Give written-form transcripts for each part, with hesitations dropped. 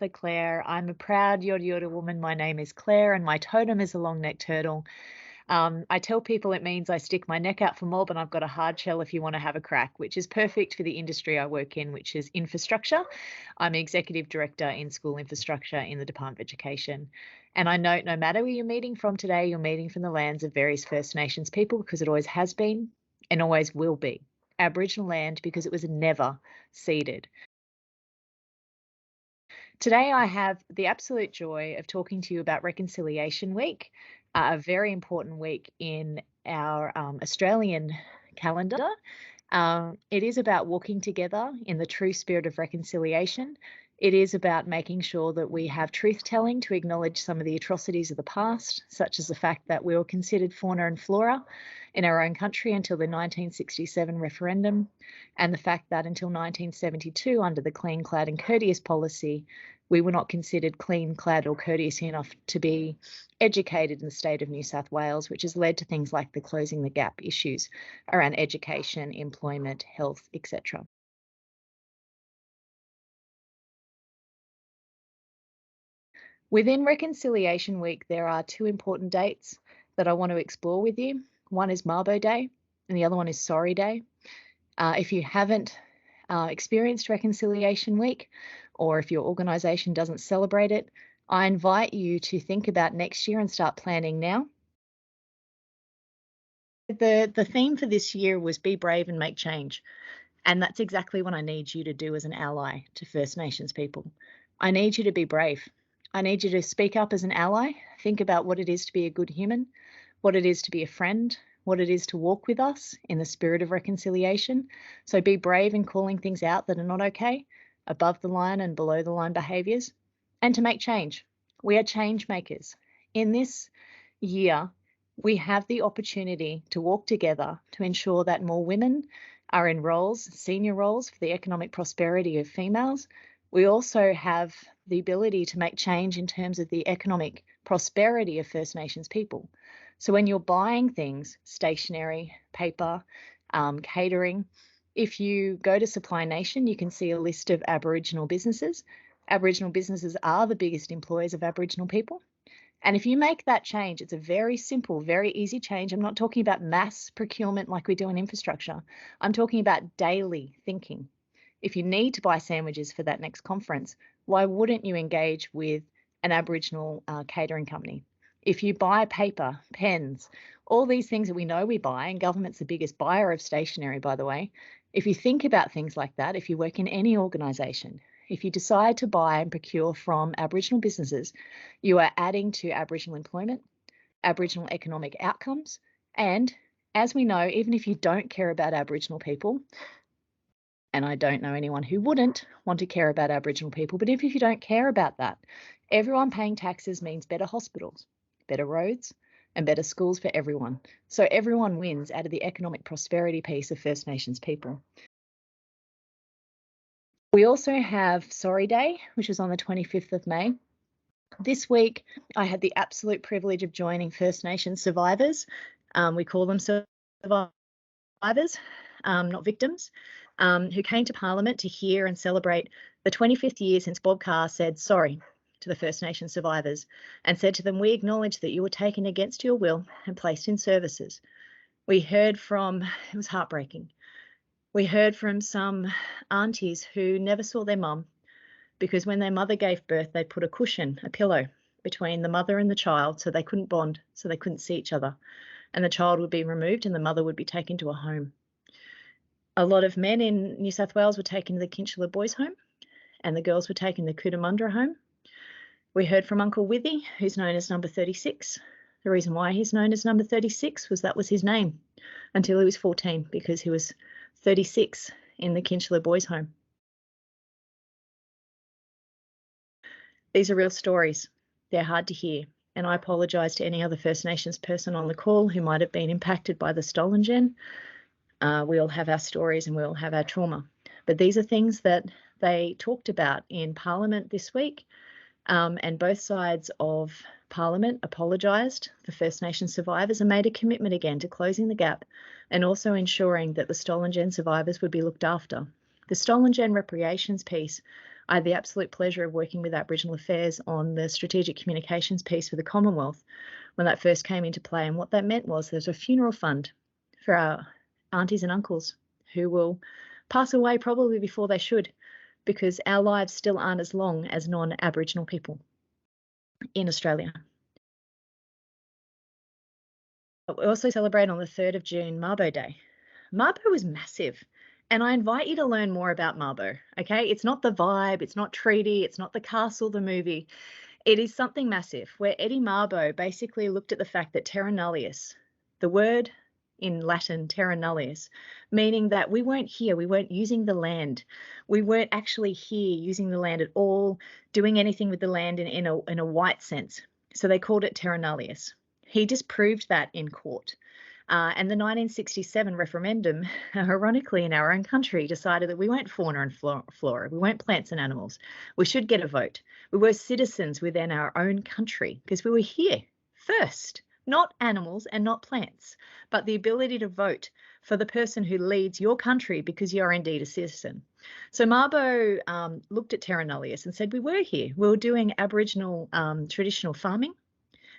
Yorta Claire. I'm a proud Yorta Yorta woman. My name is Claire and my totem is a long-necked turtle. I tell people it means I stick my neck out for mob and I've got a hard shell if you want to have a crack, which is perfect for the industry I work in, which is infrastructure. I'm Executive Director in School Infrastructure in the Department of Education. And I note no matter where you're meeting from today, you're meeting from the lands of various First Nations people because it always has been and always will be. Aboriginal land because it was never ceded. Today, I have the absolute joy of talking to you about Reconciliation Week, a very important week in our Australian calendar. It is about walking together in the true spirit of reconciliation. It is about making sure that we have truth-telling to acknowledge some of the atrocities of the past, such as the fact that we were considered fauna and flora in our own country until the 1967 referendum, and the fact that until 1972, under the Clean, Clad and Courteous policy, we were not considered clean, clad or courteous enough to be educated in the state of New South Wales, which has led to things like the Closing the Gap issues around education, employment, health, etc. Within Reconciliation Week, there are two important dates that I want to explore with you. One is Mabo Day and the other one is Sorry Day. If you haven't experienced Reconciliation Week, or if your organisation doesn't celebrate it, I invite you to think about next year and start planning now. The theme for this year was Be Brave and Make Change. And that's exactly what I need you to do as an ally to First Nations people. I need you to be brave. I need you to speak up as an ally, think about what it is to be a good human, what it is to be a friend, what it is to walk with us in the spirit of reconciliation. So be brave in calling things out that are not okay, above the line and below the line behaviours, and to make change. We are change makers. In this year, we have the opportunity to walk together to ensure that more women are in roles, senior roles for the economic prosperity of females. We also have the ability to make change in terms of the economic prosperity of First Nations people. So when you're buying things, stationery, paper, catering, if you go to Supply Nation, you can see a list of Aboriginal businesses. Aboriginal businesses are the biggest employers of Aboriginal people. And if you make that change, it's a very simple, very easy change. I'm not talking about mass procurement like we do in infrastructure. I'm talking about daily thinking. If you need to buy sandwiches for that next conference, why wouldn't you engage with an Aboriginal catering company? If you buy paper, pens, all these things that we know we buy, and government's the biggest buyer of stationery, by the way, if you think about things like that, if you work in any organisation, if you decide to buy and procure from Aboriginal businesses, you are adding to Aboriginal employment, Aboriginal economic outcomes, and as we know, even if you don't care about Aboriginal people, and I don't know anyone who wouldn't want to care about Aboriginal people, but if you don't care about that, everyone paying taxes means better hospitals, better roads, and better schools for everyone. So everyone wins out of the economic prosperity piece of First Nations people. We also have Sorry Day, which is on the 25th of May. This week, I had the absolute privilege of joining First Nations survivors. We call them survivors, not victims, who came to Parliament to hear and celebrate the 25th year since Bob Carr said sorry to the First Nations survivors and said to them, we acknowledge that you were taken against your will and placed in services. We heard from, it was heartbreaking, we heard from some aunties who never saw their mum because when their mother gave birth, they'd put a cushion, a pillow, between the mother and the child so they couldn't bond, so they couldn't see each other. And the child would be removed and the mother would be taken to a home. A lot of men in New South Wales were taken to the Kinchela Boys' Home and the girls were taken to the Cootamundra Home. We heard from Uncle Withy, who's known as number 36. The reason why he's known as number 36 was that was his name until he was 14 because he was 36 in the Kinchela Boys' Home. These are real stories. They're hard to hear. And I apologise to any other First Nations person on the call who might have been impacted by the stolen gen. We all have our stories and we all have our trauma. But these are things that they talked about in Parliament this week. And both sides of Parliament apologised for First Nations survivors and made a commitment again to closing the gap and also ensuring that the stolen gen survivors would be looked after. The stolen gen reparations piece I had the absolute pleasure of working with Aboriginal Affairs on the strategic communications piece for the Commonwealth when that first came into play. And what that meant was there's a funeral fund for our aunties and uncles who will pass away probably before they should, because our lives still aren't as long as non-Aboriginal people in Australia. We also celebrate on the 3rd of June, Mabo Day. Mabo is massive. And I invite you to learn more about Mabo, okay? It's not the vibe, it's not treaty, it's not the castle, the movie. It is something massive where Eddie Mabo basically looked at the fact that terra nullius, the word in Latin, terra nullius, meaning that we weren't here, we weren't using the land. We weren't actually here using the land at all, doing anything with the land in a white sense. So they called it terra nullius. He disproved that in court. And the 1967 referendum, ironically in our own country, decided that we weren't fauna and flora, we weren't plants and animals. We should get a vote. We were citizens within our own country because we were here first, not animals and not plants, but the ability to vote for the person who leads your country because you're indeed a citizen. So Mabo looked at terra nullius and said we were here. We were doing Aboriginal traditional farming.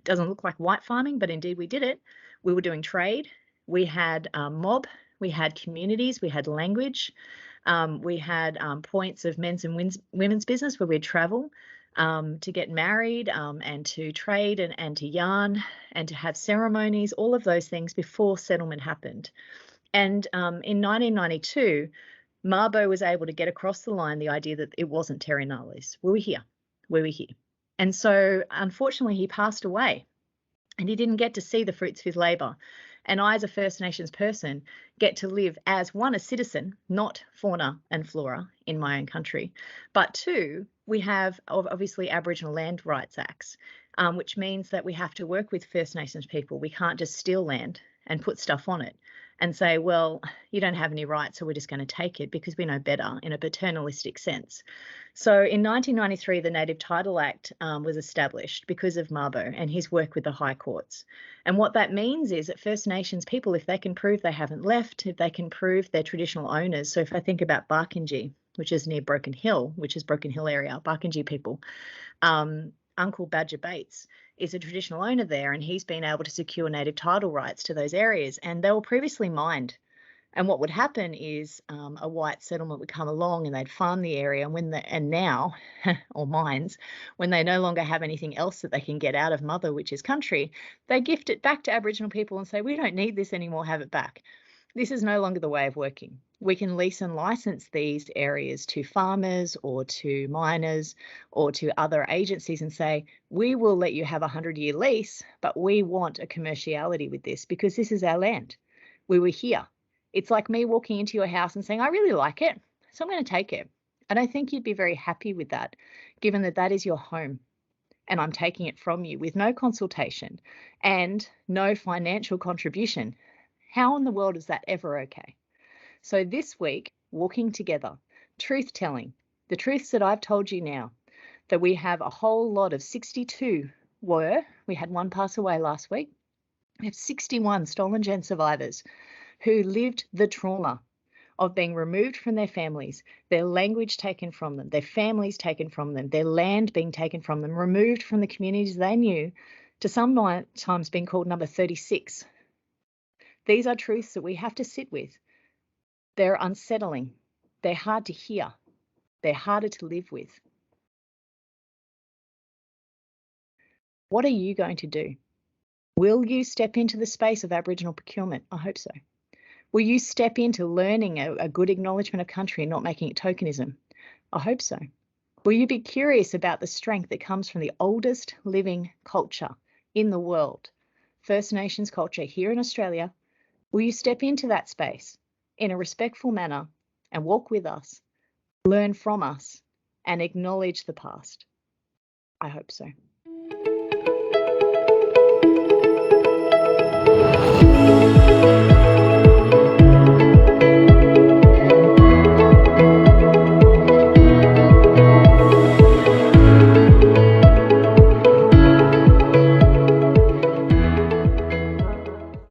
Doesn't look like white farming, but indeed we did it. We were doing trade. We had mob. We had communities. We had language. We had points of men's and women's business where we'd travel to get married and to trade and to yarn and to have ceremonies, all of those things before settlement happened. And in 1992, Mabo was able to get across the line the idea that it wasn't terra nullius. We were here. We were here. And so, unfortunately, he passed away and he didn't get to see the fruits of his labour. And I, as a First Nations person, get to live as, one, a citizen, not fauna and flora in my own country, but two, we have obviously Aboriginal Land Rights Acts, which means that we have to work with First Nations people. We can't just steal land and put stuff on it and say, well, you don't have any rights, so we're just going to take it because we know better in a paternalistic sense. So in 1993, the Native Title Act was established because of Mabo and his work with the high courts. And what that means is that First Nations people, if they can prove they haven't left, if they can prove they're traditional owners. So if I think about Barkindji, which is near Broken Hill, which is Broken Hill area, Barkindji people, Uncle Badger Bates is a traditional owner there, and he's been able to secure native title rights to those areas, and they were previously mined. And what would happen is a white settlement would come along and they'd farm the area, and now, or mines, when they no longer have anything else that they can get out of mother, which is country, they gift it back to Aboriginal people and say, we don't need this anymore, have it back. This is no longer the way of working. We can lease and license these areas to farmers or to miners or to other agencies and say, we will let you have a 100-year lease, but we want a commerciality with this because this is our land. We were here. It's like me walking into your house and saying, I really like it, so I'm going to take it. And I think you'd be very happy with that, given that that is your home. And I'm taking it from you with no consultation and no financial contribution. How in the world is that ever okay? So this week, walking together, truth-telling, the truths that I've told you now, that we have a whole lot of 62 we had one pass away last week, we have 61 stolen gen survivors who lived the trauma of being removed from their families, their language taken from them, their families taken from them, their land being taken from them, removed from the communities they knew, to sometimes being called number 36. These are truths that we have to sit with. They're unsettling. They're hard to hear. They're harder to live with. What are you going to do? Will you step into the space of Aboriginal procurement? I hope so. Will you step into learning a good acknowledgement of country and not making it tokenism? I hope so. Will you be curious about the strength that comes from the oldest living culture in the world, First Nations culture here in Australia? Will you step into that space in a respectful manner and walk with us, learn from us, and acknowledge the past? I hope so.